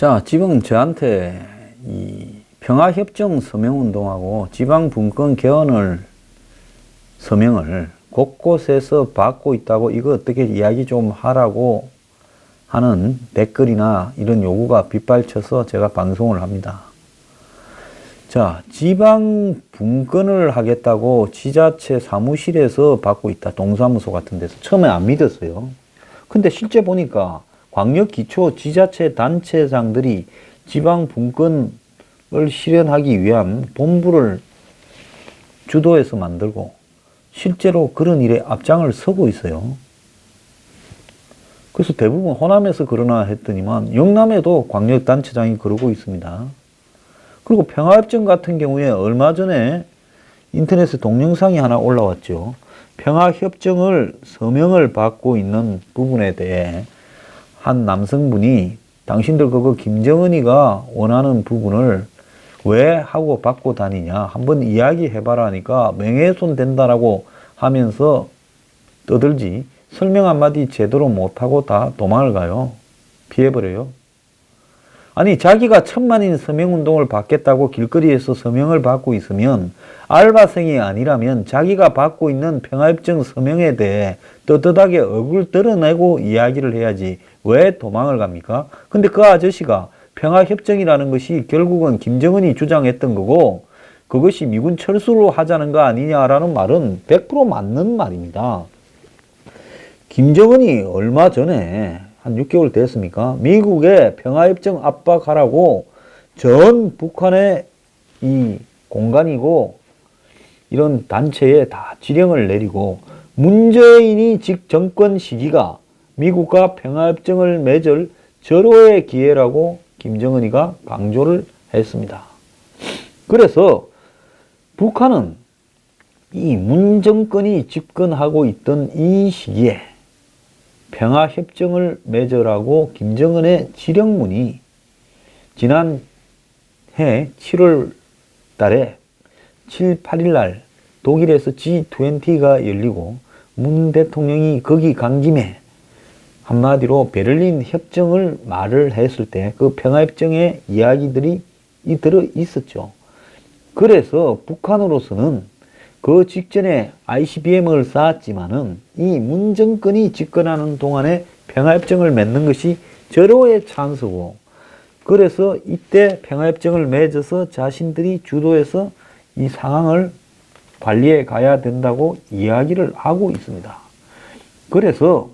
자, 지금 저한테 이 평화협정 서명운동하고 지방분권 개헌을 서명을 곳곳에서 받고 있다고 이거 어떻게 이야기 좀 하라고 하는 댓글이나 이런 요구가 빗발쳐서 제가 방송을 합니다. 자, 지방분권을 하겠다고 지자체 사무실에서 받고 있다. 동사무소 같은 데서. 처음에 안 믿었어요. 근데 실제 보니까 광역기초지자체 단체장들이 지방분권을 실현하기 위한 본부를 주도해서 만들고 실제로 그런 일에 앞장을 서고 있어요. 그래서 대부분 호남에서 그러나 했더니만 영남에도 광역단체장이 그러고 있습니다. 그리고 평화협정 같은 경우에 얼마 전에 인터넷에 동영상이 하나 올라왔죠. 평화협정을 서명을 받고 있는 부분에 대해 한 남성분이 당신들 그거 김정은이가 원하는 부분을 왜 하고 받고 다니냐 한번 이야기해봐라 하니까 명예훼손 된다라고 하면서 떠들지 설명 한마디 제대로 못하고 다 도망을 가요. 피해버려요. 아니 자기가 1000만인 서명운동을 받겠다고 길거리에서 서명을 받고 있으면 알바생이 아니라면 자기가 받고 있는 평화협정 서명에 대해 떳떳하게 얼굴 드러내고 이야기를 해야지 왜 도망을 갑니까? 근데 그 아저씨가 평화협정이라는 것이 결국은 김정은이 주장했던 거고 그것이 미군 철수로 하자는 거 아니냐라는 말은 100% 맞는 말입니다. 김정은이 얼마 전에 한 6개월 됐습니까? 미국의 평화협정 압박하라고 전 북한의 이 공간이고 이런 단체에 다 지령을 내리고 문재인이 직 정권 시기가 미국과 평화협정을 맺을 절호의 기회라고 김정은이가 강조를 했습니다. 그래서 북한은 이 문 정권이 집권하고 있던 이 시기에 평화협정을 맺으라고 김정은의 지령문이 지난해 7월 달에 7, 8일 날 독일에서 G20가 열리고 문 대통령이 거기 간 김에 한마디로 베를린 협정을 말을 했을 때 그 평화협정의 이야기들이 들어 있었죠. 그래서 북한으로서는 그 직전에 ICBM을 쐈지만은 이 문 정권이 집권하는 동안에 평화협정을 맺는 것이 절호의 찬스고 그래서 이때 평화협정을 맺어서 자신들이 주도해서 이 상황을 관리해 가야 된다고 이야기를 하고 있습니다. 그래서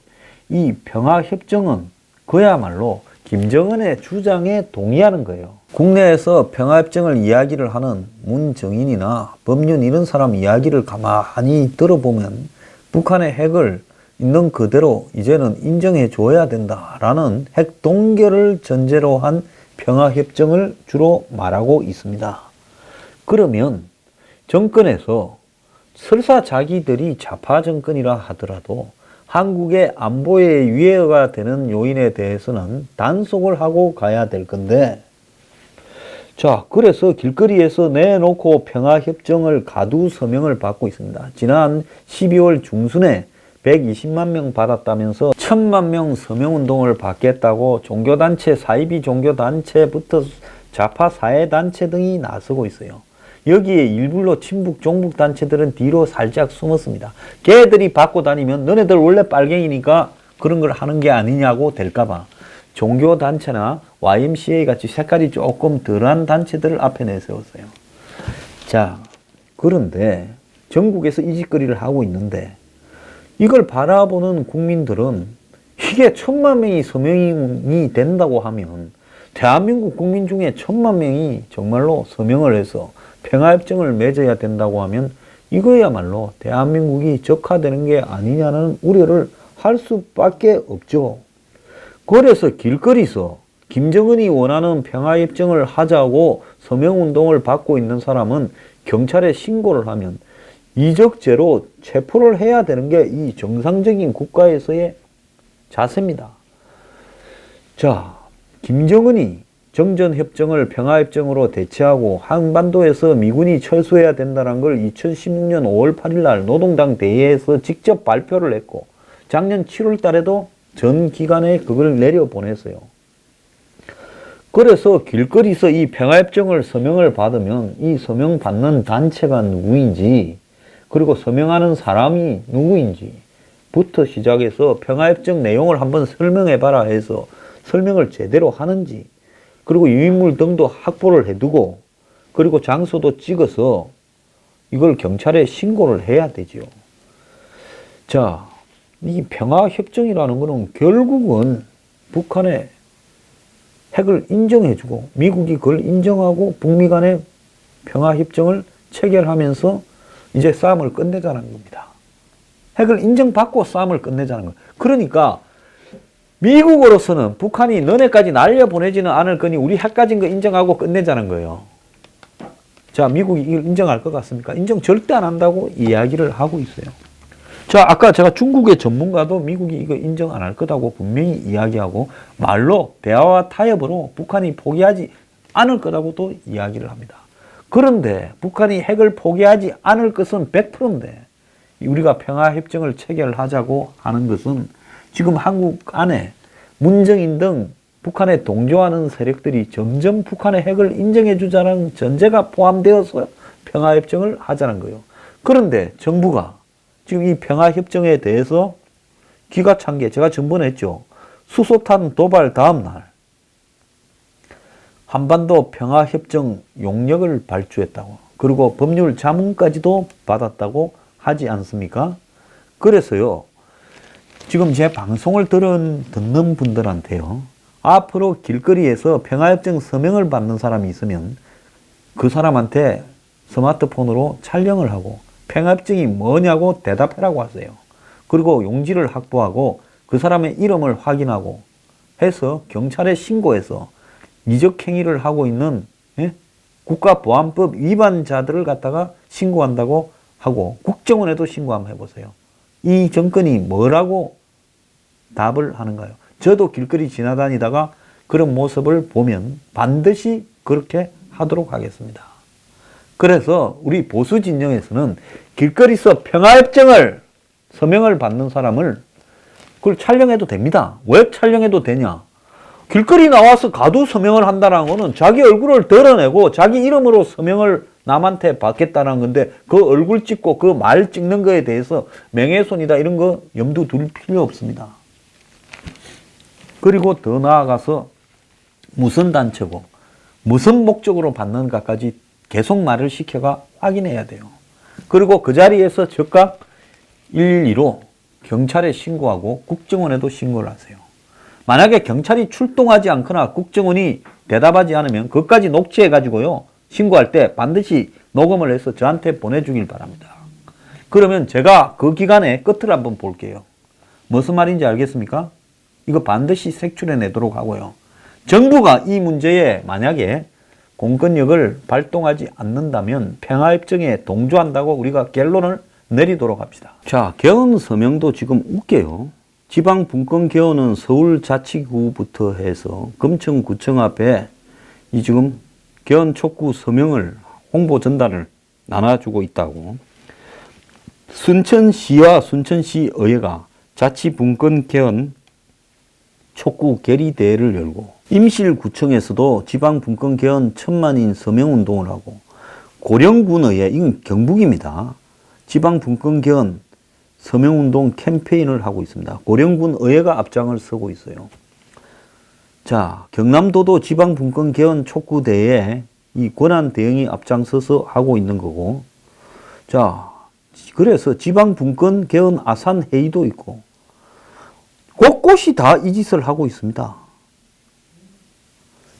이 평화협정은 그야말로 김정은의 주장에 동의하는 거예요. 국내에서 평화협정을 이야기를 하는 문정인이나 법륜 이런 사람 이야기를 가만히 들어보면 북한의 핵을 있는 그대로 이제는 인정해 줘야 된다라는 핵 동결을 전제로 한 평화협정을 주로 말하고 있습니다. 그러면 정권에서 설사 자기들이 좌파 정권이라 하더라도 한국의 안보에 위해가 되는 요인에 대해서는 단속을 하고 가야 될 건데 자, 그래서 길거리에서 내놓고 평화협정을 가두 서명을 받고 있습니다. 지난 12월 중순에 120만 명 받았다면서 1000만 명 서명운동을 받겠다고 종교단체, 사이비 종교단체부터 좌파 사회단체 등이 나서고 있어요. 여기에 일부러 친북, 종북 단체들은 뒤로 살짝 숨었습니다. 걔들이 받고 다니면 너네들 원래 빨갱이니까 그런 걸 하는 게 아니냐고 될까봐 종교단체나 YMCA 같이 색깔이 조금 덜한 단체들을 앞에 내세웠어요. 자, 그런데 전국에서 이 짓거리를 하고 있는데 이걸 바라보는 국민들은 이게 1000만 명이 서명이 된다고 하면 대한민국 국민 중에 1000만 명이 정말로 서명을 해서 평화협정을 맺어야 된다고 하면 이거야말로 대한민국이 적화되는 게 아니냐는 우려를 할 수밖에 없죠. 그래서 길거리에서 김정은이 원하는 평화협정을 하자고 서명운동을 받고 있는 사람은 경찰에 신고를 하면 이적죄로 체포를 해야 되는 게 이 정상적인 국가에서의 자세입니다. 자, 김정은이 정전협정을 평화협정으로 대체하고 한반도에서 미군이 철수해야 된다는 걸 2016년 5월 8일 날 노동당 대회에서 직접 발표를 했고 작년 7월 달에도 전 기관에 그걸 내려보냈어요. 그래서 길거리에서 이 평화협정을 서명을 받으면 이 서명 받는 단체가 누구인지, 그리고 서명하는 사람이 누구인지 부터 시작해서 평화협정 내용을 한번 설명해봐라 해서 설명을 제대로 하는지, 그리고 유인물 등도 확보를 해두고, 그리고 장소도 찍어서 이걸 경찰에 신고를 해야 되죠. 자, 이 평화협정이라는 것은 결국은 북한의 핵을 인정해주고 미국이 그걸 인정하고 북미 간의 평화협정을 체결하면서 이제 싸움을 끝내자는 겁니다. 핵을 인정받고 싸움을 끝내자는 거예요. 그러니까 미국으로서는 북한이 너네까지 날려보내지는 않을 거니 우리 핵 가진 거 인정하고 끝내자는 거예요. 자, 미국이 이걸 인정할 것 같습니까? 인정 절대 안 한다고 이야기를 하고 있어요. 자, 아까 제가 중국의 전문가도 미국이 이거 인정 안 할 거다고 분명히 이야기하고 말로 대화와 타협으로 북한이 포기하지 않을 거라고도 이야기를 합니다. 그런데 북한이 핵을 포기하지 않을 것은 100%인데 우리가 평화협정을 체결하자고 하는 것은 지금 한국 안에 문정인 등 북한에 동조하는 세력들이 점점 북한의 핵을 인정해 주자는 전제가 포함되어서 평화협정을 하자는 거예요. 그런데 정부가 지금 이 평화협정에 대해서 기가 찬 게 제가 전번에 했죠. 수소탄 도발 다음 날 한반도 평화협정 용역을 발주했다고, 그리고 법률 자문까지도 받았다고 하지 않습니까? 그래서요, 지금 제 방송을 듣는 분들한테요, 앞으로 길거리에서 평화협정 서명을 받는 사람이 있으면 그 사람한테 스마트폰으로 촬영을 하고 평화협정이 뭐냐고 대답해라고 하세요. 그리고 용지를 확보하고 그 사람의 이름을 확인하고 해서 경찰에 신고해서 이적행위를 하고 있는 국가보안법 위반자들을 갖다가 신고한다고 하고 국정원에도 신고 한번 해보세요. 이 정권이 뭐라고 답을 하는가요? 저도 길거리 지나다니다가 그런 모습을 보면 반드시 그렇게 하도록 하겠습니다. 그래서 우리 보수 진영에서는 길거리에서 평화협정을 서명을 받는 사람을 그걸 촬영해도 됩니다. 왜 촬영해도 되냐? 길거리 나와서 가두 서명을 한다는 거는 자기 얼굴을 드러내고 자기 이름으로 서명을 남한테 받겠다는 건데 그 얼굴 찍고 그 말 찍는 거에 대해서 명예훼손이다 이런 거 염두 둘 필요 없습니다. 그리고 더 나아가서 무슨 단체고 무슨 목적으로 받는가까지 계속 말을 시켜가 확인해야 돼요. 그리고 그 자리에서 즉각 112로 경찰에 신고하고 국정원에도 신고를 하세요. 만약에 경찰이 출동하지 않거나 국정원이 대답하지 않으면 그것까지 녹취해가지고요, 신고할 때 반드시 녹음을 해서 저한테 보내주길 바랍니다. 그러면 제가 그 기간에 끝을 한번 볼게요. 무슨 말인지 알겠습니까? 이거 반드시 색출해내도록 하고요. 정부가 이 문제에 만약에 공권력을 발동하지 않는다면 평화협정에 동조한다고 우리가 결론을 내리도록 합시다. 자, 개헌 서명도 지금 웃겨요. 지방분권개헌은 서울자치구부터 해서 금천구청 앞에 이 지금 개헌 촉구 서명을 홍보 전달을 나눠주고 있다고. 순천시와 순천시의회가 자치분권개헌 촉구 결의대회를 열고, 임실구청에서도 지방분권개헌 1000만인 서명운동을 하고, 고령군의회, 이건 경북입니다. 지방분권개헌 서명운동 캠페인을 하고 있습니다. 고령군의회가 앞장을 서고 있어요. 자, 경남도도 지방분권개헌 촉구대회에 이 권한대행이 앞장서서 하고 있는 거고, 자, 그래서 지방분권개헌 아산회의도 있고, 곳곳이 다 이 짓을 하고 있습니다.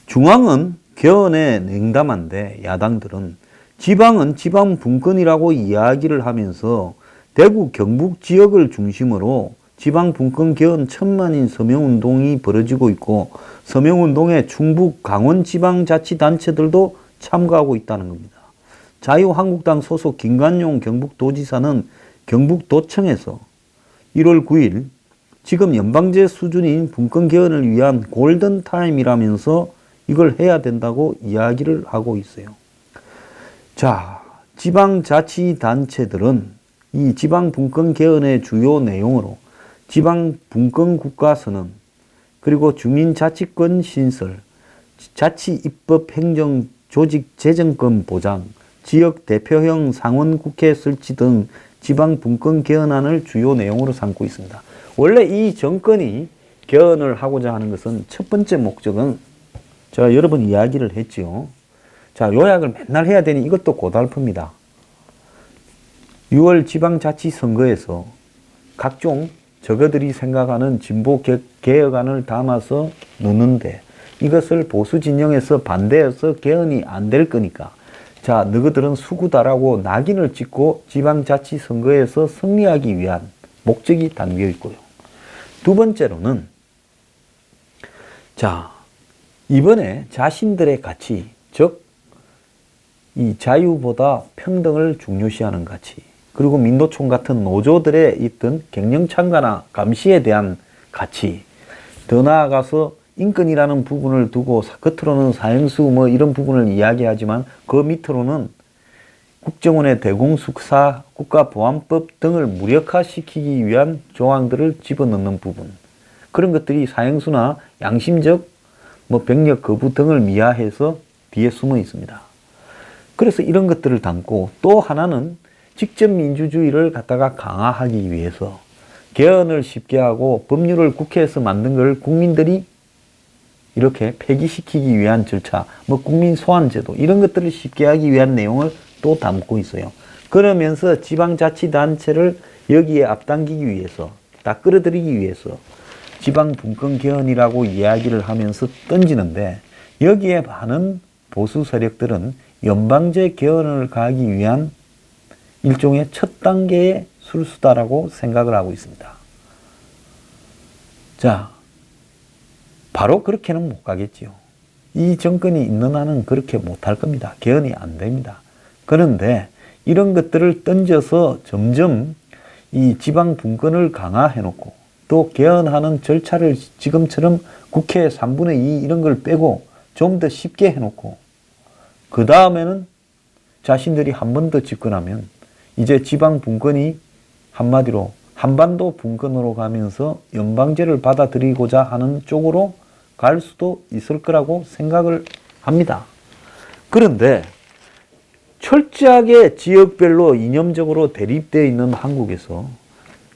중앙은 개헌에 냉담한데 야당들은 지방은 지방분권이라고 이야기를 하면서 대구 경북 지역을 중심으로 지방분권 개헌 1000만인 서명운동이 벌어지고 있고, 서명운동에 충북 강원지방자치단체들도 참가하고 있다는 겁니다. 자유한국당 소속 김관용 경북도지사는 경북도청에서 1월 9일 지금 연방제 수준인 분권개헌을 위한 골든타임이라면서 이걸 해야 된다고 이야기를 하고 있어요. 자, 지방자치단체들은 이 지방분권개헌의 주요 내용으로 지방분권국가선언, 그리고 주민자치권 신설, 자치, 입법, 행정, 조직, 재정권 보장, 지역 대표형 상원국회 설치 등 지방 분권 개헌안을 주요 내용으로 삼고 있습니다. 원래 이 정권이 개헌을 하고자 하는 것은 첫 번째 목적은 제가 여러 번 이야기를 했지요. 자, 요약을 맨날 해야 되니 이것도 고달픕니다. 6월 지방자치선거에서 각종 저거들이 생각하는 진보 개혁안을 담아서 넣는데 이것을 보수 진영에서 반대해서 개헌이 안 될 거니까 자, 너희들은 수구다라고 낙인을 찍고 지방자치선거에서 승리하기 위한 목적이 담겨 있고요. 두 번째로는 자, 이번에 자신들의 가치, 즉 이 자유보다 평등을 중요시하는 가치, 그리고 민노총 같은 노조들에 있던 경영창가나 감시에 대한 가치, 더 나아가서 인권이라는 부분을 두고 겉으로는 사형수 뭐 이런 부분을 이야기하지만 그 밑으로는 국정원의 대공수사, 국가보안법 등을 무력화시키기 위한 조항들을 집어넣는 부분, 그런 것들이 사형수나 양심적 뭐 병력 거부 등을 미화해서 뒤에 숨어 있습니다. 그래서 이런 것들을 담고 또 하나는 직접 민주주의를 갖다가 강화하기 위해서 개헌을 쉽게 하고 법률을 국회에서 만든 걸 국민들이 이렇게 폐기시키기 위한 절차, 뭐 국민 소환제도 이런 것들을 쉽게 하기 위한 내용을 또 담고 있어요. 그러면서 지방자치단체를 여기에 앞당기기 위해서, 딱 끌어들이기 위해서 지방분권 개헌이라고 이야기를 하면서 던지는데 여기에 많은 보수 세력들은 연방제 개헌을 가기 위한 일종의 첫 단계의 술수다라고 생각을 하고 있습니다. 자, 바로 그렇게는 못 가겠지요. 이 정권이 있는 한은 그렇게 못할 겁니다. 개헌이 안 됩니다. 그런데 이런 것들을 던져서 점점 이 지방 분권을 강화해놓고 또 개헌하는 절차를 지금처럼 국회 3분의 2 이런 걸 빼고 좀 더 쉽게 해놓고 그 다음에는 자신들이 한 번 더 집권하면 이제 지방 분권이 한마디로 한반도 분권으로 가면서 연방제를 받아들이고자 하는 쪽으로 갈 수도 있을 거라고 생각을 합니다. 그런데 철저하게 지역별로 이념적으로 대립되어 있는 한국에서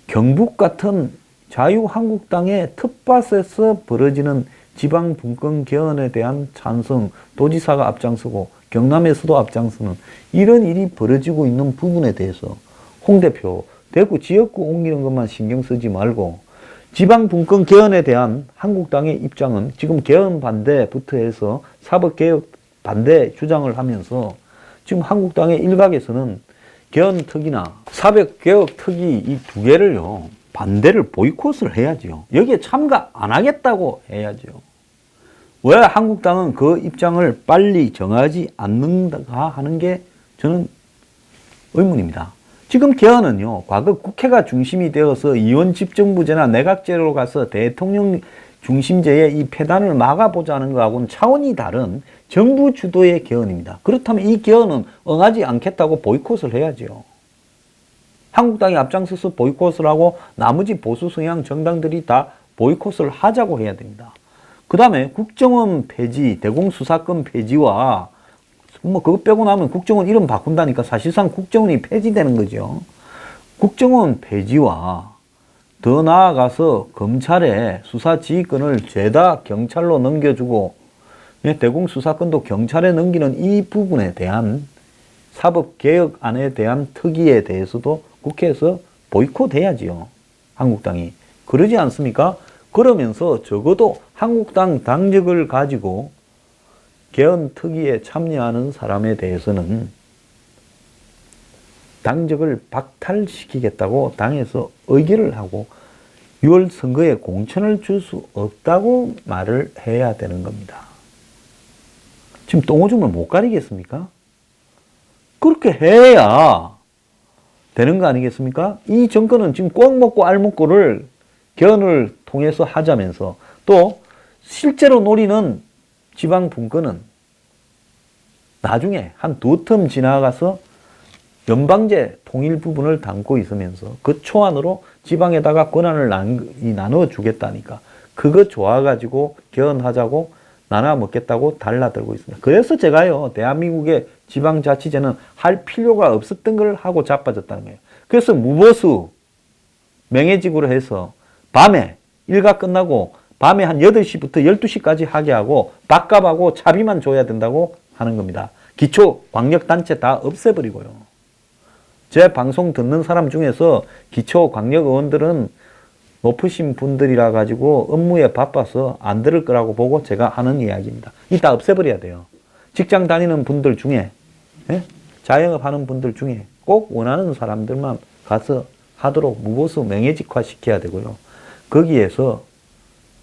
경북 같은 자유한국당의 텃밭에서 벌어지는 지방 분권 개헌에 대한 찬성, 도지사가 앞장서고 경남에서도 앞장서는 이런 일이 벌어지고 있는 부분에 대해서 홍 대표, 대구 지역구 옮기는 것만 신경 쓰지 말고 지방 분권 개헌에 대한 한국당의 입장은 지금 개헌 반대부터 해서 사법개혁 반대 주장을 하면서 지금 한국당의 일각에서는 개헌 특위나 사법개혁 특위 이 두 개를요 반대를 보이콧을 해야죠. 여기에 참가 안 하겠다고 해야죠. 왜 한국당은 그 입장을 빨리 정하지 않는가 하는 게 저는 의문입니다. 지금 개헌은요, 과거 국회가 중심이 되어서 이원집정부제나 내각제로 가서 대통령 중심제의 이 폐단을 막아보자는 것하고는 차원이 다른 정부 주도의 개헌입니다. 그렇다면 이 개헌은 응하지 않겠다고 보이콧을 해야죠. 한국당이 앞장서서 보이콧을 하고 나머지 보수 성향 정당들이 다 보이콧을 하자고 해야 됩니다. 그 다음에 국정원 폐지, 대공수사권 폐지와 뭐 그거 빼고 나면 국정원 이름 바꾼다니까 사실상 국정원이 폐지되는 거죠. 국정원 폐지와 더 나아가서 검찰의 수사 지휘권을 죄다 경찰로 넘겨주고 대공수사권도 경찰에 넘기는 이 부분에 대한 사법개혁안에 대한 특위에 대해서도 국회에서 보이콧해야지요. 한국당이. 그러지 않습니까? 그러면서 적어도 한국당 당적을 가지고 개헌 특위에 참여하는 사람에 대해서는 당적을 박탈시키겠다고 당에서 의결을 하고 6월 선거에 공천을 줄 수 없다고 말을 해야 되는 겁니다. 지금 똥오줌을 못 가리겠습니까? 그렇게 해야 되는 거 아니겠습니까? 이 정권은 지금 꼭 먹고 알 먹고를 개헌을 통해서 하자면서 또 실제로 노리는 지방 분권은 나중에 한 두 텀 지나가서 연방제 통일 부분을 담고 있으면서 그 초안으로 지방에다가 권한을 나눠 주겠다니까 그거 좋아가지고 개헌하자고 나눠 먹겠다고 달라들고 있습니다. 그래서 제가요, 대한민국의 지방자치제는 할 필요가 없었던 걸 하고 자빠졌다는 거예요. 그래서 무보수 명예직으로 해서 밤에 일과 끝나고 밤에 한 8시부터 12시까지 하게 하고 밥값하고 차비만 줘야 된다고 하는 겁니다. 기초 광역단체 다 없애버리고요. 제 방송 듣는 사람 중에서 기초 광역 의원들은 높으신 분들이라 가지고 업무에 바빠서 안 들을 거라고 보고 제가 하는 이야기입니다. 이따 없애버려야 돼요. 직장 다니는 분들 중에, 예? 자영업 하는 분들 중에 꼭 원하는 사람들만 가서 하도록 무보수 명예직화 시켜야 되고요. 거기에서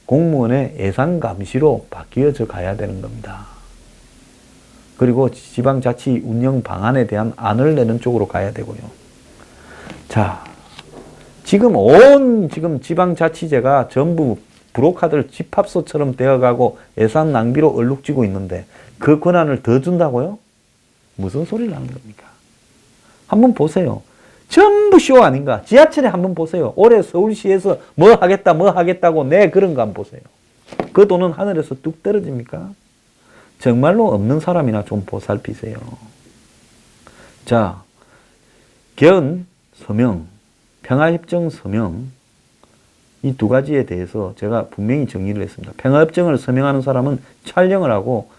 공무원의 예산 감시로 바뀌어져 가야 되는 겁니다. 그리고 지방자치 운영 방안에 대한 안을 내는 쪽으로 가야 되고요. 자, 지금 지방자치제가 전부 브로카들 집합소처럼 되어가고 예산 낭비로 얼룩지고 있는데 그 권한을 더 준다고요? 무슨 소리를 하는 겁니까? 한번 보세요. 전부 쇼 아닌가? 지하철에 한번 보세요. 올해 서울시에서 뭐 하겠다고 내 그런 거 한번 보세요. 그 돈은 하늘에서 뚝 떨어집니까? 정말로 없는 사람이나 좀 보살피세요. 자, 개헌 서명, 평화협정 서명, 이 두 가지에 대해서 제가 분명히 정리를 했습니다. 평화협정을 서명하는 사람은 촬영을 하고,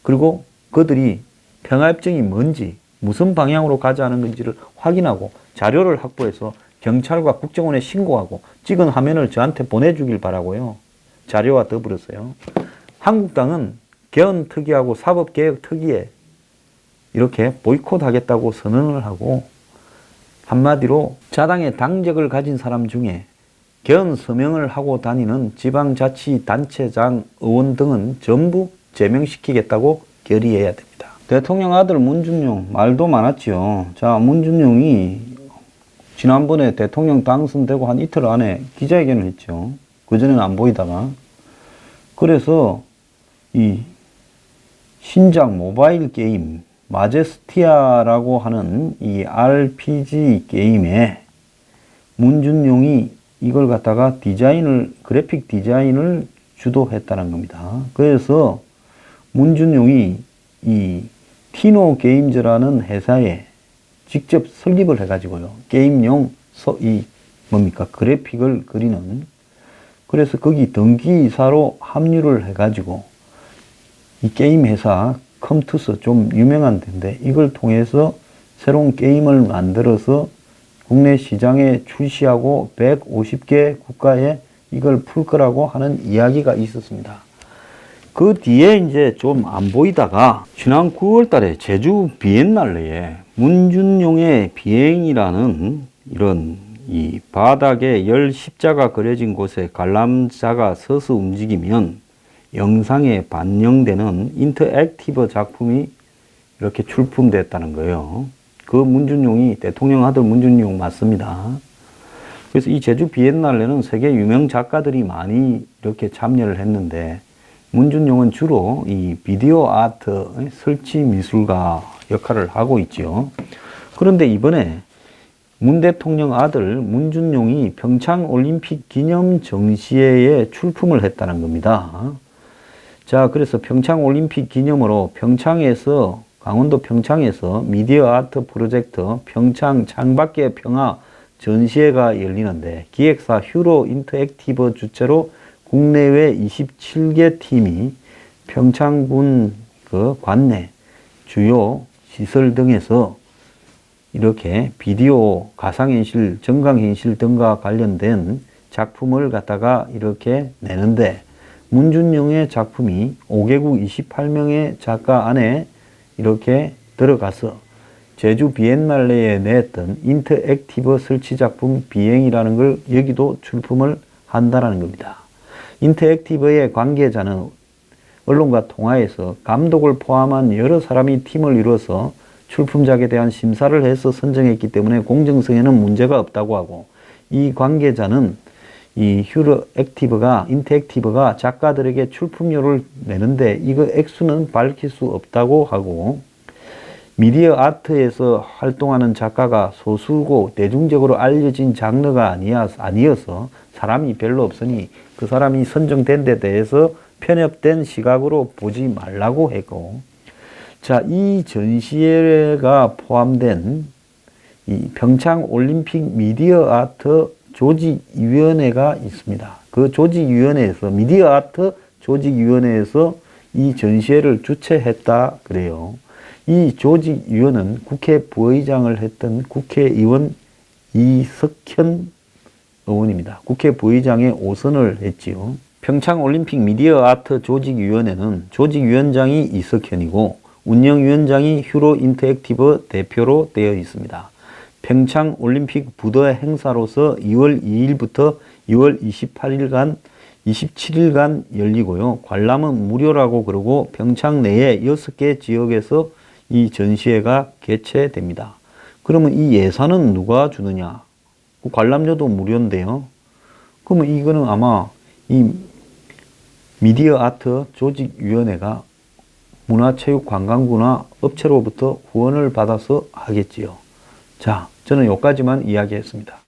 그리고 그들이 평화협정이 뭔지, 무슨 방향으로 가자는 건지를 확인하고 자료를 확보해서 경찰과 국정원에 신고하고 찍은 화면을 저한테 보내주길 바라고요. 자료와 더불어서요. 한국당은 개헌 특위하고 사법개혁 특위에 이렇게 보이콧하겠다고 선언을 하고, 한마디로 자당의 당적을 가진 사람 중에 개헌 서명을 하고 다니는 지방자치단체장 의원 등은 전부 제명시키겠다고 결의해야 됩니다. 대통령 아들 문준용 말도 많았지요. 자, 문준용이 지난번에 대통령 당선되고 한 이틀 안에 기자회견을 했죠. 그전에는 안 보이다가. 그래서 이 신작 모바일 게임 마제스티아라고 하는 이 RPG 게임에 문준용이 이걸 갖다가 그래픽 디자인을 주도했다는 겁니다. 그래서 문준용이 이 티노 게임즈라는 회사에 직접 설립을 해가지고요. 게임용 그래픽을 그리는. 그래서 거기 등기이사로 합류를 해가지고 이 게임 회사 컴투스 좀 유명한 데인데 이걸 통해서 새로운 게임을 만들어서 국내 시장에 출시하고 150개 국가에 이걸 풀 거라고 하는 이야기가 있었습니다. 그 뒤에 이제 좀 안 보이다가 지난 9월 달에 제주 비엔날레에 문준용의 비행이라는 이런 이 바닥에 열 십자가 그려진 곳에 관람자가 서서 움직이면 영상에 반영되는 인터액티브 작품이 이렇게 출품됐다는 거예요. 그 문준용이 대통령 아들 문준용 맞습니다. 그래서 이 제주 비엔날레는 세계 유명 작가들이 많이 이렇게 참여를 했는데 문준용은 주로 이 비디오 아트 설치 미술가 역할을 하고 있죠. 그런데 이번에 문 대통령 아들 문준용이 평창올림픽 기념 전시회에 출품을 했다는 겁니다. 자, 그래서 평창올림픽 기념으로 강원도 평창에서 미디어 아트 프로젝트 평창 창밖의 평화 전시회가 열리는데 기획사 휴로 인터액티브 주최로 국내외 27개 팀이 평창군 그 관내 주요 시설 등에서 이렇게 비디오, 가상현실, 정강현실 등과 관련된 작품을 갖다가 이렇게 내는데 문준용의 작품이 5개국 28명의 작가 안에 이렇게 들어가서 제주 비엔날레에 냈던 인터액티브 설치 작품 비행이라는 걸 여기도 출품을 한다는 겁니다. 인터액티브의 관계자는 언론과 통화에서 감독을 포함한 여러 사람이 팀을 이루어서 출품작에 대한 심사를 해서 선정했기 때문에 공정성에는 문제가 없다고 하고, 이 관계자는 이 인터액티브가 작가들에게 출품료를 내는데 이거 액수는 밝힐 수 없다고 하고, 미디어 아트에서 활동하는 작가가 소수고 대중적으로 알려진 장르가 아니어서 사람이 별로 없으니 그 사람이 선정된 데 대해서 편협된 시각으로 보지 말라고 했고, 자, 이 전시회가 포함된 이 평창 올림픽 미디어 아트 조직위원회가 있습니다. 그 조직위원회에서, 미디어 아트 조직위원회에서 이 전시회를 주최했다 그래요. 이 조직위원은 국회 부의장을 했던 국회의원 이석현 의원입니다. 국회 부의장에 5선을 했지요. 평창올림픽 미디어 아트 조직위원회는 조직위원장이 이석현이고 운영위원장이 휴로 인터액티브 대표로 되어 있습니다. 평창올림픽 부도 행사로서 2월 2일부터 2월 27일간 열리고요. 관람은 무료라고 그러고 평창 내에 6개 지역에서 이 전시회가 개최됩니다. 그러면 이 예산은 누가 주느냐? 관람료도 무료인데요. 그러면 이거는 아마 이 미디어 아트 조직위원회가 문화체육관광부나 업체로부터 후원을 받아서 하겠지요. 자, 저는 여기까지만 이야기했습니다.